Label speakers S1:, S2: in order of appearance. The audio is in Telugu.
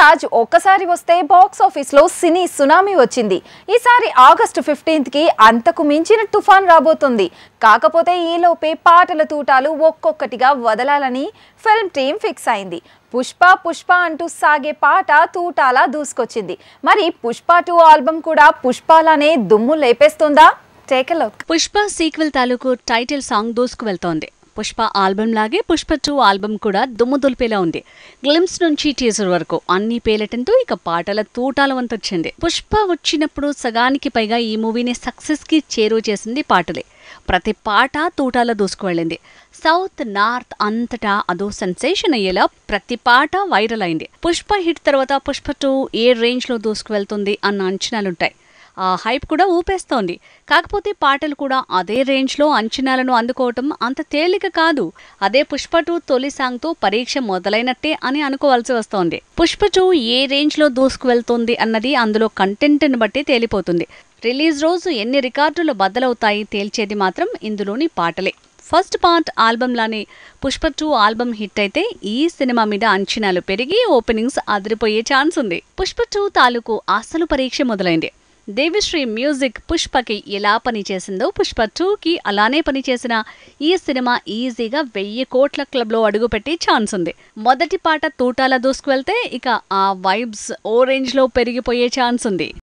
S1: రాజ్ ఒక్కసారి వస్తే బాక్స్ ఆఫీస్ లో సినీ సునామీ వచ్చింది. ఈసారి ఆగస్టు 15 కి అంతకు మించిన తుఫాన్ రాబోతుంది. కాకపోతే ఈలోపే పాటల తూటాలు ఒక్కొక్కటిగా వదలాలని ఫిల్మ్ టీమ్ ఫిక్స్ అయింది. పుష్ప అంటూ సాగే పాట తూటాలా దూసుకొచ్చింది. మరి పుష్ప 2 ఆల్బమ్ కూడా పుష్పలానే దుమ్ము లేపేస్తుందా? Take a look.
S2: Pushpa sequel తాలూకు టైటిల్ సాంగ్ దూసుకు వెళ్తోంది. పుష్ప ఆల్బమ్ లాగే పుష్ప 2 ఆల్బమ్ కూడా దుమ్ము దులిపేలా ఉంది. గ్లిమ్స్ నుంచి టీజర్ వరకు అన్ని పేలటంతో ఇక పాటల తూటాల వంతొచ్చింది. పుష్ప వచ్చినప్పుడు సగానికి పైగా ఈ మూవీని సక్సెస్ కి చేరువ చేసింది పాటలే. ప్రతి పాట తూటాల దూసుకువెళ్ళింది. సౌత్ నార్త్ అంతటా అదో సెన్సేషన్ అయ్యేలా ప్రతి పాట వైరల్ అయింది. పుష్ప హిట్ తర్వాత పుష్ప 2 ఏ రేంజ్ లో దూసుకువెళ్తుంది అన్న అంచనాలుంటాయి. ఆ హైప్ కూడా ఊపేస్తోంది. కాకపోతే పాటలు కూడా అదే రేంజ్లో అంచనాలను అందుకోవటం అంత తేలిక కాదు. అదే పుష్ప 2 తొలి సాంగ్తో పరీక్ష మొదలైనట్టే అని అనుకోవాల్సి వస్తోంది. పుష్ప 2 ఏ రేంజ్లో దూసుకువెళ్తోంది అన్నది అందులో కంటెంట్ని బట్టి తేలిపోతుంది. రిలీజ్ రోజు ఎన్ని రికార్డులు బద్దలవుతాయి తేల్చేది మాత్రం ఇందులోని పాటలే. ఫస్ట్ పార్ట్ ఆల్బమ్లానే పుష్ప 2 ఆల్బమ్ హిట్ అయితే ఈ సినిమా మీద అంచనాలు పెరిగి ఓపెనింగ్స్ అదిరిపోయే ఛాన్స్ ఉంది. పుష్ప 2 తాలూకు అసలు పరీక్ష మొదలైంది. దేవిశ్రీ మ్యూజిక్ పుష్పకి ఎలా పనిచేసిందో పుష్ప 2కి అలానే పనిచేసిన ఈ సినిమా ఈజీగా 1000 కోట్ల క్లబ్లో అడుగుపెట్టే ఛాన్స్ ఉంది. మొదటి పాట తూటాల దూసుకువెళ్తే ఇక ఆ వైబ్స్ ఓ రేంజ్లో పెరిగిపోయే ఛాన్స్ ఉంది.